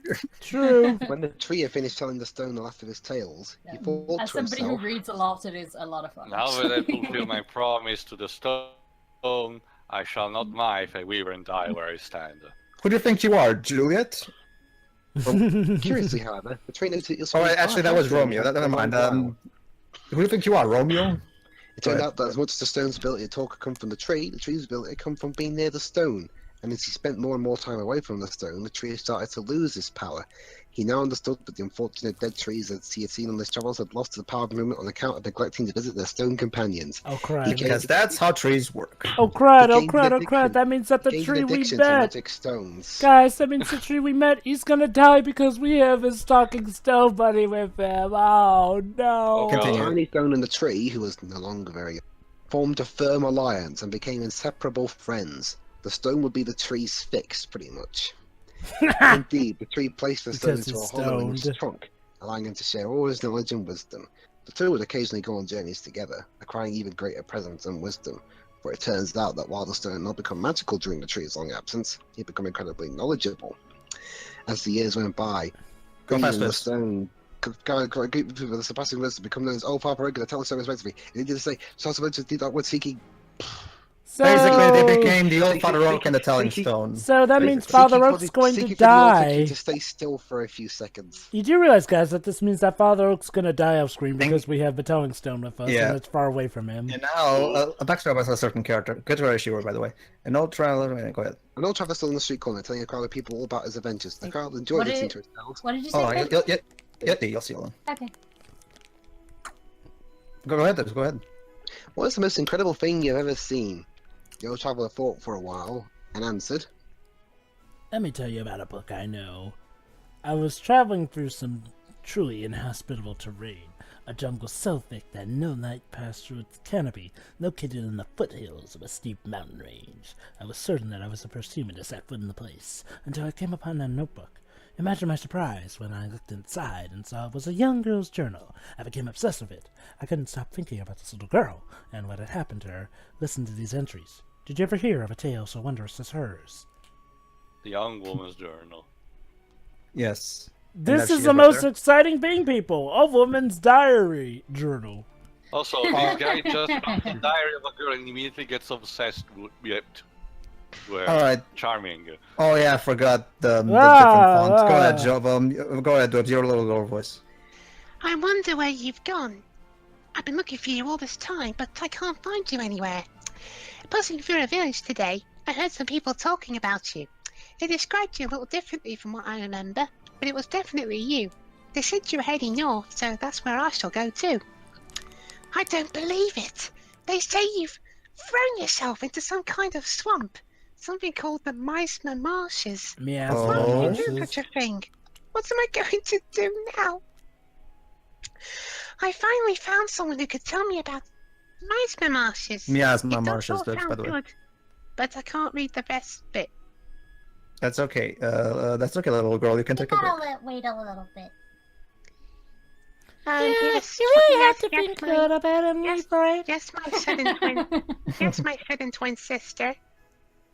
[SPEAKER 5] True.
[SPEAKER 2] When the tree had finished telling the stone the last of his tales, he thought
[SPEAKER 3] As
[SPEAKER 2] to
[SPEAKER 3] somebody who
[SPEAKER 2] himself,
[SPEAKER 3] reads a lot, it is a lot of fun.
[SPEAKER 4] Now that I fulfill my promise to the stone, I shall not mind if I weaver and die where I stand.
[SPEAKER 1] Who do you think you are, Juliet?
[SPEAKER 2] curiously, however, the tree noted that you're
[SPEAKER 1] Oh, wait, actually, that was Romeo. Never mind. Who do you think you are, Romeo?
[SPEAKER 2] It turned
[SPEAKER 1] Right.
[SPEAKER 2] out that as much as the stone's ability to talk had come from the tree's ability had come from being near the stone. And as he spent more and more time away from the stone, the tree started to lose its power. He now understood that the unfortunate dead trees that he had seen on his travels had lost the power of movement on account of neglecting to visit their stone companions.
[SPEAKER 5] Oh crud.
[SPEAKER 1] Because that's how trees work.
[SPEAKER 5] Oh crud, oh
[SPEAKER 2] Gained
[SPEAKER 5] crud, oh
[SPEAKER 2] addiction.
[SPEAKER 5] crud. That means that the
[SPEAKER 2] Gained
[SPEAKER 5] tree
[SPEAKER 2] an
[SPEAKER 5] we
[SPEAKER 2] addiction to
[SPEAKER 5] met.
[SPEAKER 2] magic stones.
[SPEAKER 5] Guys, that means the tree we met, he's gonna die because we have his talking stone buddy with him. Oh no.
[SPEAKER 2] The
[SPEAKER 1] Continue.
[SPEAKER 2] tiny stone and the tree, who was no longer very young, formed a firm alliance and became inseparable friends. The stone would be the tree's fix, pretty much. Indeed, the tree placed the stone
[SPEAKER 5] Because
[SPEAKER 2] into a
[SPEAKER 5] it's
[SPEAKER 2] hollow in its
[SPEAKER 5] stoned.
[SPEAKER 2] trunk, allowing him to share all his knowledge and wisdom. The two would occasionally go on journeys together, acquiring even greater presence and wisdom. For it turns out that while the stone had not become magical during the tree's long absence, he had become incredibly knowledgeable. As the years went by,
[SPEAKER 1] Go
[SPEAKER 2] Kuni
[SPEAKER 1] fast,
[SPEAKER 2] and the
[SPEAKER 1] Fizz.
[SPEAKER 2] stone a group of people with the surpassing wisdom become known as Old Papa Regular, tell the stone respectively. And he did say, so also mentioned did that word seeking.
[SPEAKER 5] So,
[SPEAKER 1] Basically, they became the old Father Oak and the Telling Stone.
[SPEAKER 5] so that means Father Oak's going to die.
[SPEAKER 2] To stay still for a few seconds.
[SPEAKER 5] You do realize, guys, that this means that Father Oak's gonna die off screen because we have the Telling Stone with us
[SPEAKER 1] Yeah.
[SPEAKER 5] and it's far away from him.
[SPEAKER 1] And now, a backstory about a certain character. Good where she were, by the way. An old traveler. Go ahead.
[SPEAKER 2] An old traveler still on the street corner telling a crowd of people all about his adventures. The crowd enjoyed
[SPEAKER 3] What
[SPEAKER 2] listening
[SPEAKER 3] did-
[SPEAKER 2] to his tales.
[SPEAKER 3] What did you say?
[SPEAKER 1] Oh,
[SPEAKER 3] Finn?
[SPEAKER 1] you'll see alone.
[SPEAKER 3] Okay.
[SPEAKER 1] Go ahead, Dibs, go ahead.
[SPEAKER 2] What is the most incredible thing you've ever seen? The old traveler thought for a while and answered.
[SPEAKER 5] Let me tell you about a book I know. I was traveling through some truly inhospitable terrain, a jungle so thick that no light passed through its canopy, located in the foothills of a steep mountain range. I was certain that I was the first human to set foot in the place, until I came upon a notebook. Imagine my surprise when I looked inside and saw it was a young girl's journal. I became obsessed with it. I couldn't stop thinking about this little girl, and what had happened to her. Listen to these entries. Did you ever hear of a tale so wondrous as hers?
[SPEAKER 4] The young woman's journal.
[SPEAKER 1] Yes.
[SPEAKER 5] This
[SPEAKER 1] that's
[SPEAKER 5] is
[SPEAKER 1] she
[SPEAKER 5] the
[SPEAKER 1] right
[SPEAKER 5] most
[SPEAKER 1] there.
[SPEAKER 5] exciting thing, people. A woman's diary journal.
[SPEAKER 4] Also, this guy just found the diary of a girl and immediately gets obsessed with it.
[SPEAKER 1] Alright.
[SPEAKER 4] Charming.
[SPEAKER 1] Oh, yeah, I forgot the different
[SPEAKER 5] Ah,
[SPEAKER 1] fonts. Go ahead,
[SPEAKER 5] ah.
[SPEAKER 1] Job. Go ahead, Dibs. Your little girl voice.
[SPEAKER 6] I wonder where you've gone. I've been looking for you all this time, but I can't find you anywhere. Passing through a village today, I heard some people talking about you. They described you a little differently from what I remember, but it was definitely you. They said you were heading north, so that's where I shall go too. I don't believe it. They say you've thrown yourself into some kind of swamp. Something called the Meisner Marshes.
[SPEAKER 5] Yes,
[SPEAKER 1] Oh.
[SPEAKER 6] Why
[SPEAKER 5] my
[SPEAKER 6] would you do
[SPEAKER 5] horses.
[SPEAKER 6] such a thing? What am I going to do now? I finally found someone who could tell me about Meisner Marshes.
[SPEAKER 1] Miasma
[SPEAKER 6] It does
[SPEAKER 1] Marshes,
[SPEAKER 6] all
[SPEAKER 1] Dibs, by
[SPEAKER 6] sound
[SPEAKER 1] the way.
[SPEAKER 6] good, but I can't read the rest bit.
[SPEAKER 1] That's okay. That's okay, little girl. You can take a break.
[SPEAKER 3] Wait a little bit.
[SPEAKER 6] Yes,
[SPEAKER 5] you really
[SPEAKER 6] yes,
[SPEAKER 5] have to
[SPEAKER 6] yes,
[SPEAKER 5] think
[SPEAKER 6] my-
[SPEAKER 5] good about it,
[SPEAKER 6] yes.
[SPEAKER 5] right?
[SPEAKER 6] Yes, my sudden twin. Yes, my sudden twin sister.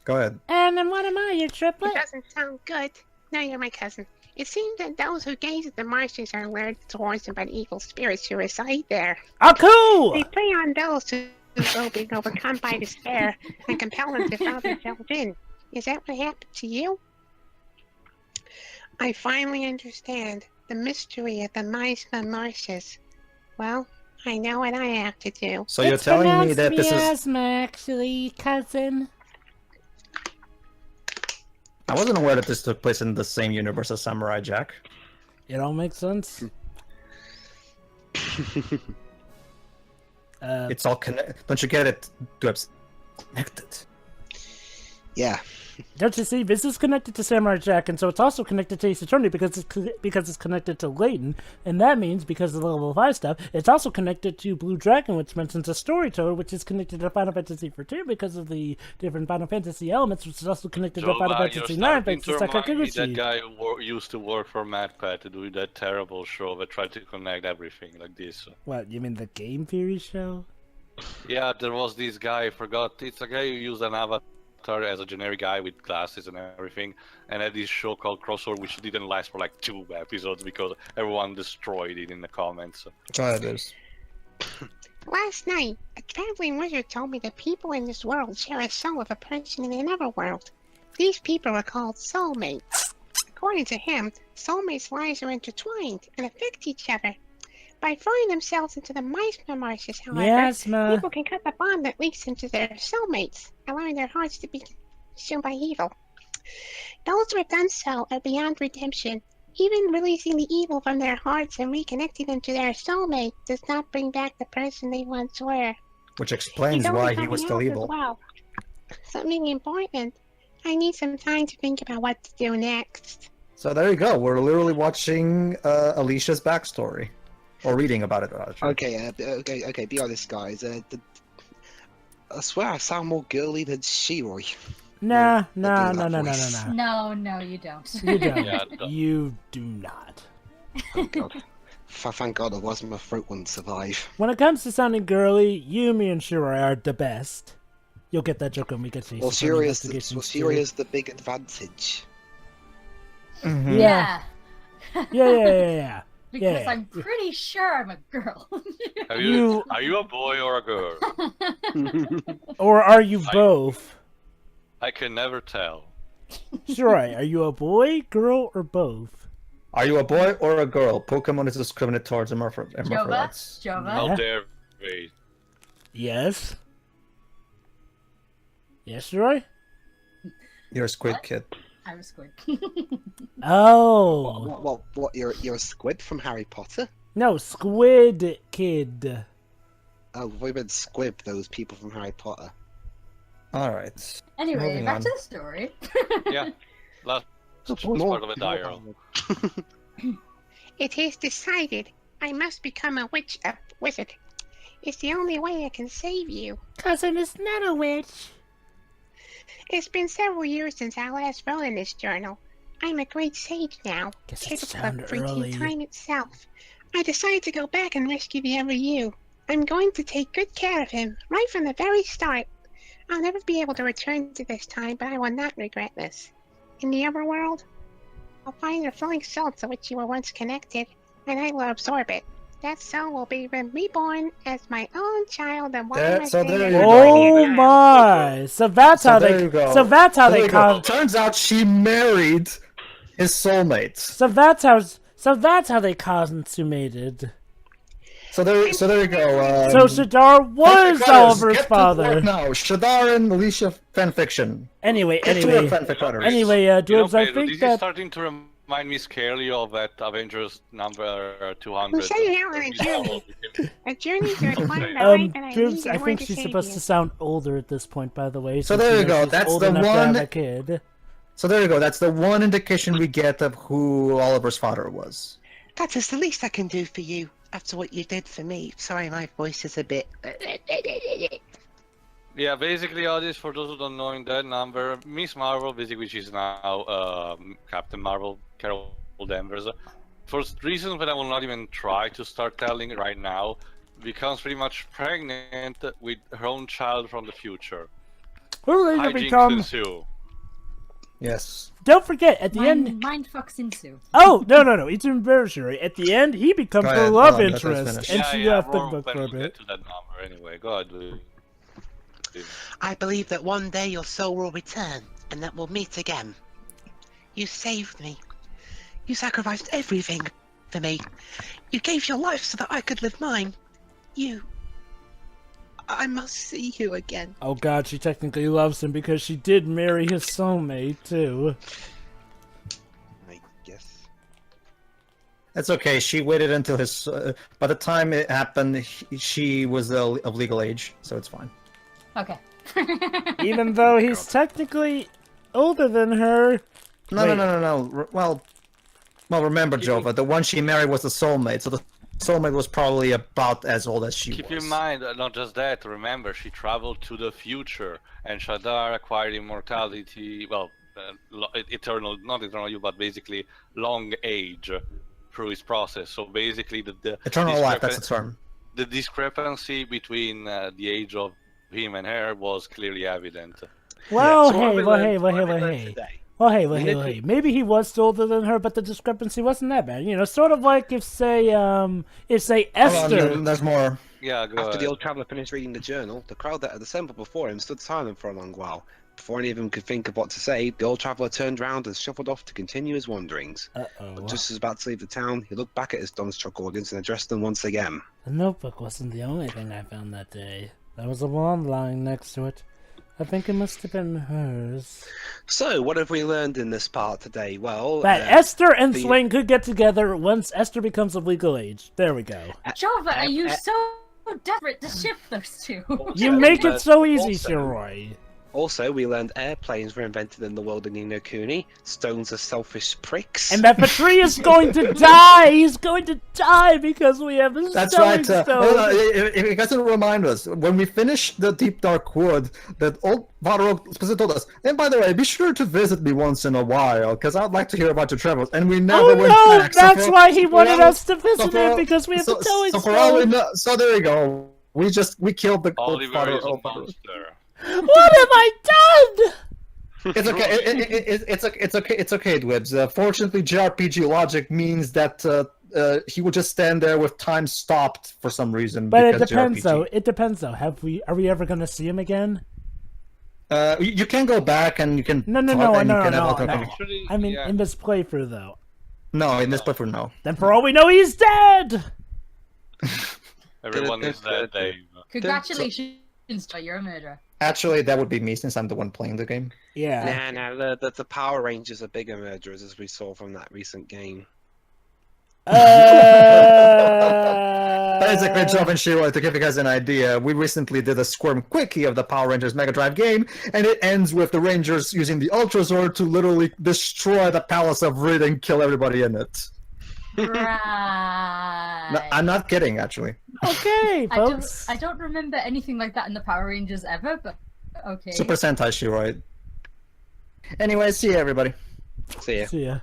[SPEAKER 1] Go ahead.
[SPEAKER 5] And then what am I, your
[SPEAKER 6] It
[SPEAKER 5] triplet?
[SPEAKER 6] doesn't sound good. No, you're my cousin. It seems that those who gaze at the marshes are lured towards them by the evil spirits who reside there.
[SPEAKER 5] Oh, cool!
[SPEAKER 6] They prey on those who are being overcome by despair and compel them to throw themselves in. Is that what happened to you? I finally understand the mystery of the Meisner Marshes. Well, I know what I have to do.
[SPEAKER 1] So you're telling me that this is...
[SPEAKER 5] miasma, actually, cousin.
[SPEAKER 1] I wasn't aware that this took place in the same universe as Samurai Jack.
[SPEAKER 5] It all makes sense.
[SPEAKER 1] It's all connected. Don't you get it, Dibs? Connected.
[SPEAKER 2] Yeah,
[SPEAKER 5] Don't you see? This is connected to Samurai Jack, and so it's also connected to Ace Attorney because it's connected to Layton, and that means because of the level 5 stuff, it's also connected to Blue Dragon, which mentions a storyteller, which is connected to Final Fantasy XIV because of the different Final Fantasy elements, which is also connected to Final Fantasy IX thanks to Sakaguchi.
[SPEAKER 4] That guy used to work for MadPat to do that terrible show that tried to connect everything like this.
[SPEAKER 5] What, you mean the Game Theory show?
[SPEAKER 4] Yeah, there was this guy, I forgot, it's a guy who used an avatar as a generic guy with glasses and everything, and had this show called Crossover, which didn't last for like 2 episodes because everyone destroyed it in the comments.
[SPEAKER 1] Try this.
[SPEAKER 6] Last night, a traveling wizard told me that people in this world share a soul of a person in another world. These people are called soulmates. According to him, soulmates' lives are intertwined and affect each other. By throwing themselves into the Meisner marshes, however, people can cut the bond that links them to their soulmates, allowing their hearts to be consumed by evil. Those who have done so are beyond redemption. Even releasing the evil from their hearts and reconnecting them to their soulmate does not bring back the person they once were.
[SPEAKER 1] Which explains why he was still evil.
[SPEAKER 6] Well. Something important. I need some time to think about what to do next.
[SPEAKER 1] So there you go. We're literally watching Alicia's backstory. Or reading about it, rather.
[SPEAKER 2] Okay, be honest, guys. I swear I sound more girly than Shiroi.
[SPEAKER 5] No,
[SPEAKER 3] No, you don't.
[SPEAKER 5] You don't.
[SPEAKER 4] Yeah,
[SPEAKER 5] You do not.
[SPEAKER 2] Thank God. Thank God it wasn't, my throat wouldn't survive.
[SPEAKER 5] When it comes to sounding girly, you, me, and Shiroi are the best. You'll get that joke when we get to
[SPEAKER 2] Well, Shiroi is the big advantage.
[SPEAKER 1] Mm-hmm.
[SPEAKER 3] Yeah.
[SPEAKER 5] Yeah.
[SPEAKER 3] Because
[SPEAKER 5] Yeah.
[SPEAKER 3] I'm pretty sure I'm a girl.
[SPEAKER 4] Are you a boy or a girl?
[SPEAKER 5] Or are you both?
[SPEAKER 4] I can never tell.
[SPEAKER 5] Shiroi, are you a boy, girl, or both?
[SPEAKER 1] Are you a boy or a girl? Pokemon is discriminate towards hermaphrodites.
[SPEAKER 3] Jova?
[SPEAKER 4] How dare we?
[SPEAKER 5] Yes. Yes, Shiroi?
[SPEAKER 1] You're a squid
[SPEAKER 3] What?
[SPEAKER 1] kid.
[SPEAKER 3] I'm a squid.
[SPEAKER 5] Oh.
[SPEAKER 2] What? You're a squid from Harry Potter?
[SPEAKER 5] No, Squid Kid.
[SPEAKER 2] Oh, we meant Squib, those people from Harry Potter.
[SPEAKER 1] Alright.
[SPEAKER 3] Anyway,
[SPEAKER 1] Moving
[SPEAKER 3] back
[SPEAKER 1] on.
[SPEAKER 3] to the story.
[SPEAKER 4] Yeah, last part of a dialogue.
[SPEAKER 6] It is decided. I must become a wizard. It's the only way I can save you.
[SPEAKER 5] Cousin is not a witch.
[SPEAKER 6] It's been several years since I last wrote in this journal. I'm a great sage now,
[SPEAKER 5] Guess it
[SPEAKER 6] capable of
[SPEAKER 5] sounded
[SPEAKER 6] breaking
[SPEAKER 5] early.
[SPEAKER 6] time itself. I decided to go back and rescue the Ever You. I'm going to take good care of him, right from the very start. I'll never be able to return to this time, but I will not regret this. In the Ever World, I'll find the flowing soul to which you were once connected, and I will absorb it. That soul will be reborn as my own child, and while
[SPEAKER 1] There-
[SPEAKER 6] I
[SPEAKER 1] so
[SPEAKER 6] stay
[SPEAKER 1] there
[SPEAKER 6] in
[SPEAKER 1] you
[SPEAKER 6] my
[SPEAKER 1] go.
[SPEAKER 5] Oh
[SPEAKER 6] guardian
[SPEAKER 5] my! So that's how
[SPEAKER 1] there
[SPEAKER 5] they.
[SPEAKER 1] you go.
[SPEAKER 5] So that's how
[SPEAKER 1] There
[SPEAKER 5] they
[SPEAKER 1] you go.
[SPEAKER 5] cause.
[SPEAKER 1] Turns out she married his soulmate.
[SPEAKER 5] So that's how. So that's how they consummated.
[SPEAKER 1] So there you go.
[SPEAKER 5] So Shadar was
[SPEAKER 1] fanfic writers,
[SPEAKER 5] Oliver's
[SPEAKER 1] get to
[SPEAKER 5] father.
[SPEAKER 1] work now, Shadar and Alicia fanfiction.
[SPEAKER 5] Anyway,
[SPEAKER 1] Get to work, fanfic writers.
[SPEAKER 5] Dwebs, I
[SPEAKER 4] Pedro,
[SPEAKER 5] think
[SPEAKER 4] this is
[SPEAKER 5] that.
[SPEAKER 4] starting to remind me scarily of that Avengers number 200.
[SPEAKER 6] We're setting out on a journey. A journey to acquire the life that I
[SPEAKER 5] Dwebs,
[SPEAKER 6] need
[SPEAKER 5] I
[SPEAKER 6] in order
[SPEAKER 5] think
[SPEAKER 6] to
[SPEAKER 5] she's
[SPEAKER 6] save
[SPEAKER 5] supposed
[SPEAKER 6] you.
[SPEAKER 5] to sound older at this point, by the way.
[SPEAKER 1] So
[SPEAKER 5] since
[SPEAKER 1] there you
[SPEAKER 5] know
[SPEAKER 1] go,
[SPEAKER 5] she's
[SPEAKER 1] that's
[SPEAKER 5] old
[SPEAKER 1] the
[SPEAKER 5] enough to have
[SPEAKER 1] one-
[SPEAKER 5] a kid.
[SPEAKER 1] So there you go. That's the one indication we get of who Oliver's father was.
[SPEAKER 2] That is the least I can do for you after what you did for me. Sorry, my voice is a bit.
[SPEAKER 4] Yeah, basically all this, for those who don't know, in that number, Miss Marvel, basically, which is now Captain Marvel, Carol Danvers, for reasons that I will not even try to start telling right now, becomes pretty much pregnant with her own child from the future.
[SPEAKER 5] Who later
[SPEAKER 4] Hijinks
[SPEAKER 5] become?
[SPEAKER 4] ensue.
[SPEAKER 1] Yes.
[SPEAKER 5] Don't forget at the end.
[SPEAKER 3] Mindfuck Sinsu.
[SPEAKER 5] Oh no! It's embarrassing. At the end, he becomes
[SPEAKER 1] Go
[SPEAKER 5] her
[SPEAKER 1] ahead,
[SPEAKER 5] love
[SPEAKER 1] hold on, let us
[SPEAKER 5] interest,
[SPEAKER 1] finish.
[SPEAKER 5] and
[SPEAKER 4] Yeah,
[SPEAKER 5] she
[SPEAKER 4] yeah,
[SPEAKER 5] left the
[SPEAKER 4] more
[SPEAKER 5] book
[SPEAKER 4] than
[SPEAKER 5] for a
[SPEAKER 4] we'll get
[SPEAKER 5] bit.
[SPEAKER 4] to that number anyway. Go ahead.
[SPEAKER 2] I believe that one day your soul will return, and that we'll meet again. You saved me. You sacrificed everything for me. You gave your life so that I could live mine. I must see you again.
[SPEAKER 5] Oh god, she technically loves him because she did marry his soulmate too.
[SPEAKER 2] I guess.
[SPEAKER 1] That's okay. She waited until his. By the time it happened, she was of legal age, so it's fine.
[SPEAKER 3] Okay.
[SPEAKER 5] Even though he's technically older than her.
[SPEAKER 1] No,
[SPEAKER 5] Wait.
[SPEAKER 1] no. Well, remember, Jova, the one she married was the soulmate, so the soulmate was probably about as old as she
[SPEAKER 4] Keep
[SPEAKER 1] was.
[SPEAKER 4] in mind, not just that, remember, she traveled to the future, and Shadar acquired immortality, well, eternal, not eternal youth, but basically long age through his process. So basically, the
[SPEAKER 1] Eternal life, that's the term.
[SPEAKER 4] The discrepancy between the age of him and her was clearly evident.
[SPEAKER 5] Well,
[SPEAKER 2] So what
[SPEAKER 5] hey,
[SPEAKER 2] we
[SPEAKER 5] well,
[SPEAKER 2] learned-
[SPEAKER 5] hey,
[SPEAKER 2] what we
[SPEAKER 5] well,
[SPEAKER 2] learned
[SPEAKER 5] hey.
[SPEAKER 2] today-
[SPEAKER 5] Well, hey. Maybe he was older than her, but the discrepancy wasn't that bad. You know, sort of like if say Esther.
[SPEAKER 1] There's more.
[SPEAKER 4] Yeah, go
[SPEAKER 2] After
[SPEAKER 4] ahead.
[SPEAKER 2] the old traveller finished reading the journal, the crowd that had assembled before him stood silent for a long while. Before any of them could think of what to say, the old traveller turned round and shuffled off to continue his wanderings.
[SPEAKER 5] Uh-oh.
[SPEAKER 2] But just as about to leave the town, he looked back at his dumbstruck audience and addressed them once again.
[SPEAKER 5] The notebook wasn't the only thing I found that day. There was a wand lying next to it. I think it must have been hers.
[SPEAKER 2] So, what have we learned in this part today? Well,
[SPEAKER 5] That Esther and
[SPEAKER 2] the-
[SPEAKER 5] Swain could get together once Esther becomes of legal age. There we go.
[SPEAKER 3] Java, are you so desperate to ship those two?
[SPEAKER 5] You make it so easy,
[SPEAKER 2] also-
[SPEAKER 5] Shiroi.
[SPEAKER 2] Also, we learned airplanes were invented in the world of Ni no Kuni. Stones are selfish pricks.
[SPEAKER 5] And that Patri is going to die! He's going to die because we have the
[SPEAKER 1] That's
[SPEAKER 5] Stone
[SPEAKER 1] right.
[SPEAKER 5] Stone.
[SPEAKER 1] If you guys don't remind us, when we finish the Deep Dark Wood, that old Varro specifically told us, and by the way, be sure to visit me once in a while, because I'd like to hear about your travels. And we never
[SPEAKER 5] Oh
[SPEAKER 1] went
[SPEAKER 5] no!
[SPEAKER 1] back. So
[SPEAKER 5] That's
[SPEAKER 1] for-
[SPEAKER 5] why he wanted
[SPEAKER 1] for-
[SPEAKER 5] us to visit
[SPEAKER 1] for-
[SPEAKER 5] him because we have the Telling
[SPEAKER 1] so for all we
[SPEAKER 5] Stone.
[SPEAKER 1] know, so there you go. We killed the old
[SPEAKER 4] Oliver
[SPEAKER 1] father.
[SPEAKER 4] is a
[SPEAKER 1] Old father.
[SPEAKER 4] monster.
[SPEAKER 5] What have I done?
[SPEAKER 1] It's okay. It's okay, Dwibs. Fortunately, JRPG logic means that he will just stand there with time stopped for some reason.
[SPEAKER 5] But it
[SPEAKER 1] because
[SPEAKER 5] depends,
[SPEAKER 1] JRPG.
[SPEAKER 5] though. It depends, though. Are we ever going to see him again?
[SPEAKER 1] You can go back and you can.
[SPEAKER 5] No.
[SPEAKER 4] Actually,
[SPEAKER 5] I mean,
[SPEAKER 4] yeah.
[SPEAKER 5] in this playthrough, though.
[SPEAKER 1] No, in this playthrough, no.
[SPEAKER 5] Then for all we know, he's dead.
[SPEAKER 4] Everyone is dead, Dave.
[SPEAKER 3] Congratulations, Joe, you're a murderer.
[SPEAKER 1] Actually, that would be me since I'm the one playing the game.
[SPEAKER 5] Yeah.
[SPEAKER 2] Nah, the Power Rangers are bigger murderers, as we saw from that recent game.
[SPEAKER 1] That is a great job, and Shiro, to give you guys an idea, we recently did a Squirm Quickie of the Power Rangers Mega Drive game, and it ends with the Rangers using the Ultra Zord to literally destroy the Palace of Rid and kill everybody in it.
[SPEAKER 3] Right.
[SPEAKER 1] No, I'm not kidding, actually.
[SPEAKER 5] Okay, folks.
[SPEAKER 3] I don't remember anything like that in the Power Rangers ever, but okay.
[SPEAKER 1] Super Sentai Shiro. Anyway, see you, everybody.
[SPEAKER 2] See ya.
[SPEAKER 5] See ya.